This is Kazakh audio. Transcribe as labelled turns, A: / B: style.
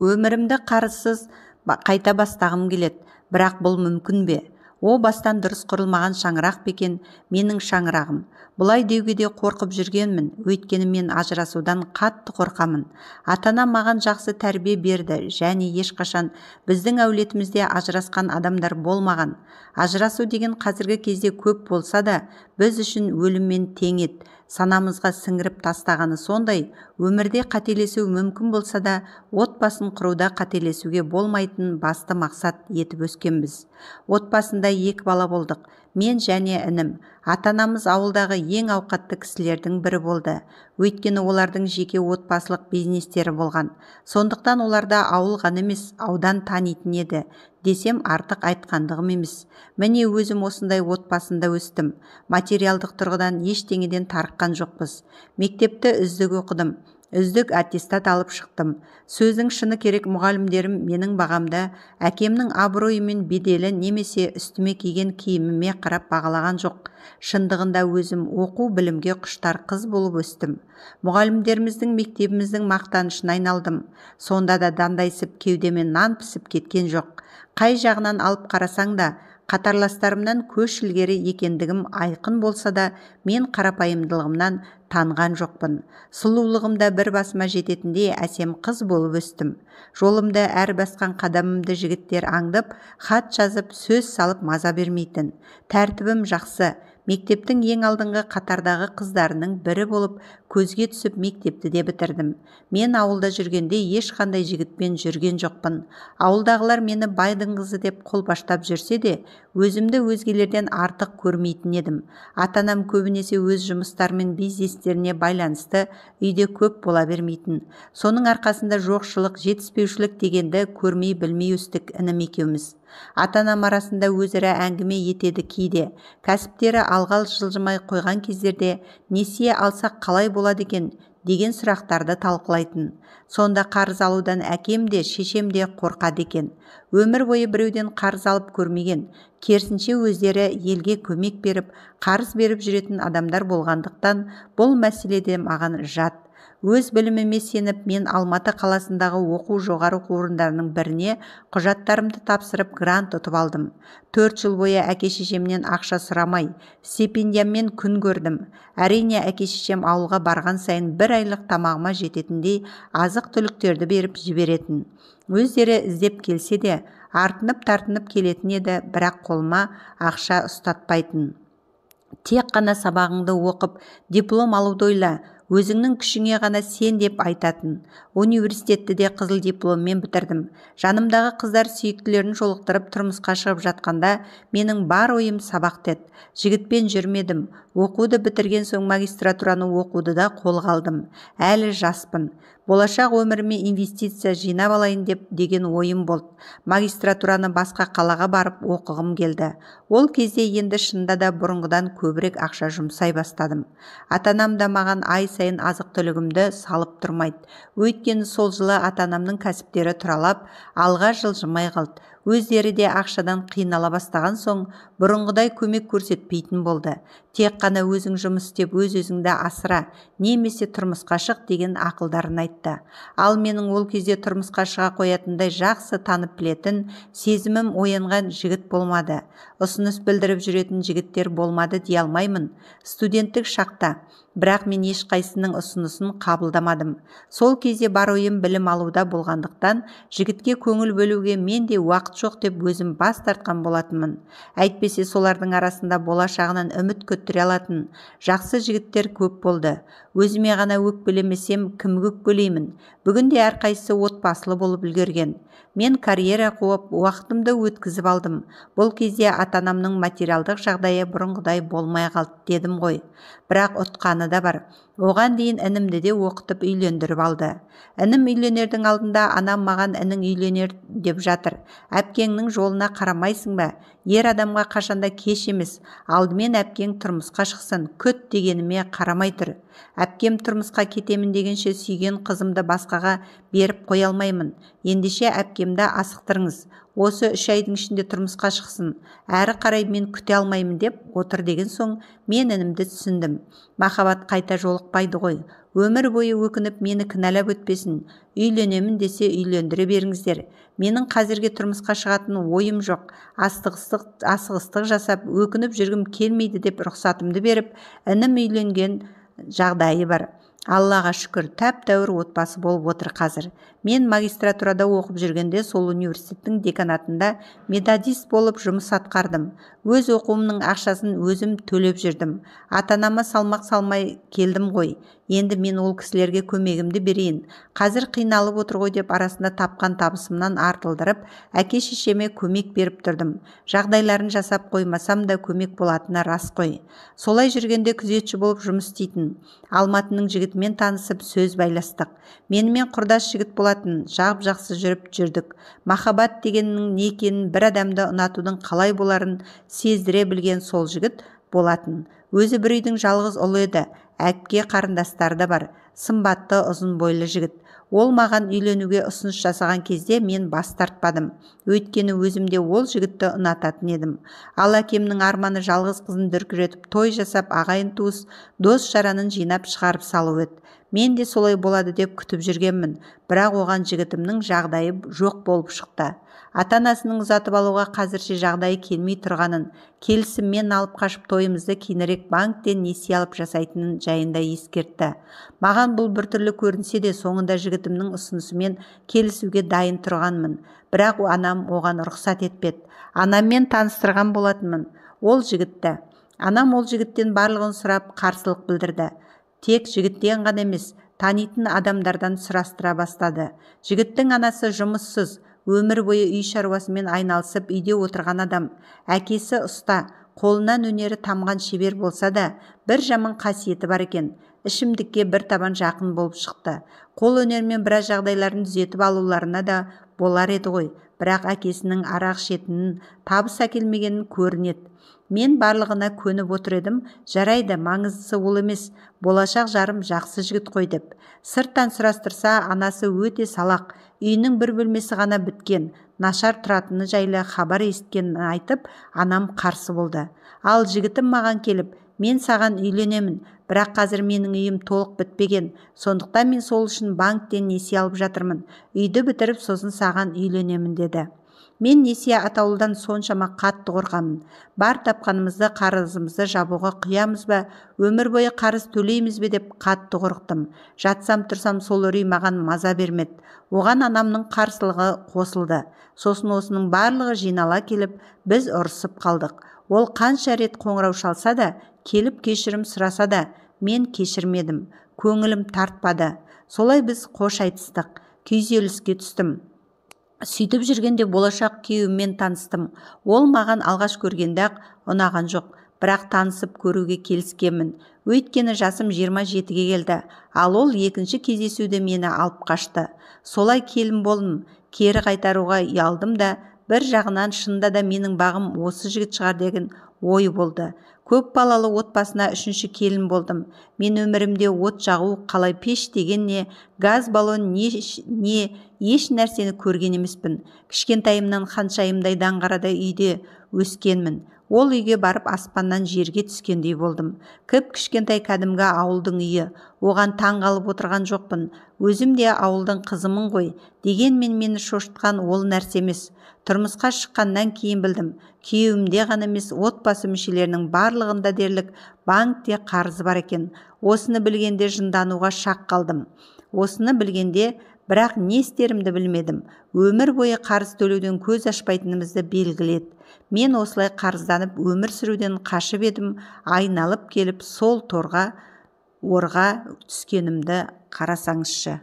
A: Өмірімді қарызсыз қайта бастағым келеді, бірақ бұл мүмкін бе? О бастан дұрыс құрылмаған шаңырақ па екен менің шаңырағым? Бұлай деуге де қорқып жүргенмін, өйткені мен ажырасудан қатты қорқамын. Ата-анам маған жақсы тәрбие берді және ешқашан біздің әулетімізде ажырасқан адамдар болмаған. Ажырасу деген қазіргі кезде көп болса да, біз үшін өліммен тең еді. Санамызға сіңіріп тастағаны сондай, өмірде қателесу мүмкін болса да, отбасын құруда қателесуге болмайтын басты мақсат етіп өскенбіз. Отбасында 2 бала болдық, мен және інім. Ата-анамыз ауылдағы ең ауқатты кісілердің бірі болды. Өйткені олардың жеке отбасылық бизнестері болған. Сондықтан оларда ауыл ғана емес, аудан танитын еді. Десем артық айтқандығым емес. Міне өзім осындай отбасында өстім. Материалдық тұрғыдан ештеңеден тарыққан жоқпыз. Мектепті үздік оқыдым. Үздік аттестат алып шықтым. Сөздің шыны керек, мұғалімдерім менің бағамда әкемнің абыройы мен беделі немесе үстіме киген киіміме қарап бағалаған жоқ. Шындығында өзім оқу білімге құштар қыз болып өстім. Мұғалімдеріміздің мектебіміздің мақтанышына айналдым. Сонда да дандайсып кеудеме нан пісіп кеткен жоқ. Қай жағынан алып қарасаң да, қатарластарымнан көш ілгері екендігім айқын болса да, мен қарапайымдылығымнан танған жоқпын. Сұлулығымда бір басыма жететіндей әсем қыз болып өстім. Жолымда әр басқан қадамымды жігіттер аңдып, хат жазып, сөз салып маза бермейтін. Тәртібім жақсы. Мектептің ең алдыңғы қатардағы қыздарының бірі болып, көзге түсіп мектепті де бітірдім. Мен ауылда жүргенде ешқандай жігітпен жүрген жоқпын. Ауылдағылар мені байдың қызы деп қолпаштап жүрсе де, өзімді өзгелерден артық көрмейтін едім. Ата-анам көбінесе өз жұмыстары мен бизнестеріне байланысты үйде көп бола бермейтін. Соның арқасында жоқшылық, жетіспеушілік дегенді көрмей білмей өстік інім екеуміз. Ата-анам арасында өзара әңгіме етеді кейде. Кәсіптері алға жылжымай қойған кездерде несие алсақ қалай болады екен деген сұрақтарды талқылайтын. Сонда қарыз алудан әкем де шешем де қорқады екен. Өмір бойы біреуден қарыз алып көрмеген. Керісінше өздері елге көмек беріп, қарыз беріп жүретін адамдар болғандықтан бұл мәселеде маған жат. Өз біліміме сеніп, мен Алматы қаласындағы оқу жоғары оқу орындарының біріне құжаттарымды тапсырып грант ұтып алдым. 4 жыл бойы әке-шешемнен ақша сұрамай, стипендияммен күн көрдім. Әрине, әке-шешем ауылға барған сайын 1 айлық тамағыма жететіндей азық-түліктерді беріп жіберетін. Өздері іздеп келсе де, артынып-тартынып келетін еді, бірақ қолыма ақша ұстатпайтын. Тек қана сабағыңды оқып, диплом алуды ойла, өзіңнің күшіңе ғана сен деп айтатын. Университетті де қызыл дипломмен бітірдім. Жанымдағы қыздар сүйіктілерін жолықтырып тұрмысқа шығып жатқанда, менің бар ойым сабақты еді. Жігітпен жүрмедім. Оқуды бітірген соң магистратураны оқуды да қолға алдым. Әлі жаспын. Болашақ өміріме инвестиция жинап алайын деген ойым болды. Магистратураны басқа қалаға барып оқығым келді. Ол кезде енді шынында да бұрынғыдан көбірек ақша жұмсай бастадым. Ата-анам да маған ай сайын азық-түлігімді салып тұрмайды. Өйткені сол жылы ата-анамның кәсіптері тұралап, алға жылжымай қалды. Өздері де ақшадан қиынала бастаған соң, бұрынғыдай көмек көрсетпейтін болды. Тек қана өзің жұмыс істеп, өз-өзіңді асыра, немесе тұрмысқа шық деген ақылдарын айтты. Ал менің ол кезде тұрмысқа шыға қоятындай жақсы танып білетін, сезімім оянған жігіт болмады. Ұсыныс білдіріп жүретін жігіттер болмады дей алмаймын. Студенттік шақта. Бірақ мен ешқайсының ұсынысын қабылдамадым. Сол кезде бар ойым білім алуда болғандықтан, жігітке көңіл бөлуге менде уақыт жоқ деп өзім бас тартқан болатынмын. Әйтпесе солардың арасында болашағынан үміт күттіре алатын жақсы жігіттер көп болды. Өзіме ғана өкпелемесем, кімге өкпелеймін? Бүгінде әрқайсысы отбасылы болып үлгерген. Мен карьера қуып, уақытымды өткізіп алдым. Бұл кезде ата-анамның материалдық жағдайы бұрынғыдай болмай қалды дедім ғой. Бірақ ұтқаны да бар. Оған дейін інімді де оқытып үйлендіріп алды. Інім үйленердің алдында анам маған інің үйленер деп жатыр. Әпкеңнің жолына қарамайсың ба? Ер адамға қашанда кеш емес. Алдымен әпкең тұрмысқа шықсын, күт дегеніме қарамай тұр. Әпкем тұрмысқа кетемін дегенше сүйген қызымды басқаға беріп қоя алмаймын. Ендеше әпкемді асықтырыңыз. Осы 3 айдың ішінде тұрмысқа шықсын. Әрі қарай мен күте алмаймын деп отыр деген соң мен інімді түсіндім. Махаббат қайта жолықпайды ғой. Өмір бойы өкініп мені кінәлап өтпесін. Үйленемін десе үйлендіре беріңіздер. Менің қазірге тұрмысқа шығатын ойым жоқ. Асығыстық жасап өкініп жүргім келмейді деп рұқсатымды беріп, інім үйленген жағдайы бар. Аллаға шүкір, тәп-тәуір отбасы болып отыр қазір. Мен магистратурада оқып жүргенде сол университеттің деканатында методист болып жұмыс атқардым. Өз оқуымның ақшасын өзім төлеп жүрдім. Ата-анама салмақ салмай келдім ғой. Енді мен ол кісілерге көмегімді берейін. Қазір қиналып отыр ғой деп арасында тапқан табысымнан артылдырып, әке-шешеме көмек беріп тұрдым. Жағдайларын жасап қоймасам да көмек болатыны рас қой. Солай жүргенде күзетші болып жұмыс істейтін Алматының жігітімен танысып сөз байластық. Менімен құрдас жігіт болатын, жақсы жүріп жүрдік. Махаббат дегеннің не екенін, бір адамды ұнатудың қалай боларын сездіре білген сол жігіт болатын. Өзі бір үйдің жалғыз ұлы еді. Әпке қарындастары да бар. Сымбатты, ұзын бойлы жігіт. Ол маған үйленуге ұсыныс жасаған кезде мен бас тартпадым. Өйткені өзімде ол жігітті ұнататын едім. Ал әкемнің арманы жалғыз қызын дүркіретіп той жасап, ағайын туыс, дос жаранын жинап шығарып салу еді. Мен де солай болады деп күтіп жүргенмін. Бірақ оған жігітімнің жағдайы жоқ болып шықты. Ата-анасының ұзатып алуға қазірше жағдайы келмей тұрғанын, келісіммен алып қашып тойымызды кейінірек банктен несие алып жасайтынын жайында ескертті. Маған бұл біртүрлі көрінсе де соңында жігітімнің ұсынысымен келісуге дайын тұрғанмын. Бірақ анам оған рұқсат етпеді. Анаммен таныстырған болатынмын ол жігітті. Анам ол жігіттен барлығын сұрап қарсылық білдірді. Тек жігіттен ғана емес, танитын адамдардан сұрастыра бастады. Жігіттің анасы жұмыссыз, өмір бойы үй шаруасымен айналысып үйде отырған адам. Әкесі ұста, қолынан өнері тамған шебер болса да, бір жаман қасиеті бар екен. Ішімдікке бір табан жақын болып шықты. Қол өнермен біраз жағдайларын түзетіп алуларына да болар еді ғой. Бірақ әкесінің арақ ішетінін, табыс әкелмегенін көрінеді. Мен барлығына көніп отыр едім. Жарайды, маңыздысы ол емес. Болашақ жарым жақсы жігіт қой деп. Сырттан сұрастырса, анасы өте салақ. Үйінің бір бөлмесі ғана біткен, нашар тұратыны жайлы хабар есіткенін айтып, анам қарсы болды. Ал жігітім маған келіп, мен саған үйленемін, бірақ қазір менің үйім толық бітпеген. Сондықтан мен сол үшін банктен несие алып жатырмын. Үйді бітіріп, сосын саған үйленемін деді. Мен несие атаулыдан соншама қатты қорқамын. Бар тапқанымызды, қарызымызды жабуға құямыз ба, өмір бойы қарыз төлейміз бе деп қатты қорықтым. Жатсам тұрсам сол үрей маған маза бермеді. Оған анамның қарсылығы қосылды. Сосын осының барлығы жинала келіп, біз ұрысып қалдық. Ол қанша рет қоңырау шалса да, келіп кешірім сұраса да, мен кешірмедім. Көңілім тартпады. Солай біз қош айтыстық. Күйзеліске түстім. Сөйтіп жүргенде болашақ күйеуіммен таныстым. Ол маған алғаш көргенде-ақ ұнаған жоқ, бірақ танысып көруге келіскенмін. Өйткені жасым 27-ге келді, ал ол екінші кездесуде мені алып қашты. Солай келін болдым, кері қайтаруға ұялдым да, бір жағынан шынында да менің бағым осы жігіт шығар деген ой болды. Көп балалы отбасына үшінші келін болдым. Мен өмірімде от жағу, қалай пеш деген не, газ баллон не еш нәрсені көрген емеспін. Кішкентайымнан ханшайымдай даңғарада үйде өскенмін. Ол үйге барып аспаннан жерге түскендей болдым. Кішкентай кәдімгі ауылдың үйі. Оған таң қалып отырған жоқпын. Өзім де ауылдың қызымын ғой. Дегенмен мені шошытқан ол нәрсе емес. Тұрмысқа шыққаннан кейін білдім. Күйеуімде ғана емес, отбасы мүшелерінің барлығында дерлік банкте қарызы бар екен. Осыны білгенде жындануға шақ қалдым. Осыны білгенде бірақ не істерімді білмедім. Өмір бойы қарыз төлеуден көз ашпайтынымызды белгіледі. Мен осылай қарызданып өмір сүруден қашып едім, айналып келіп сол орға түскенімді қарасаңызшы.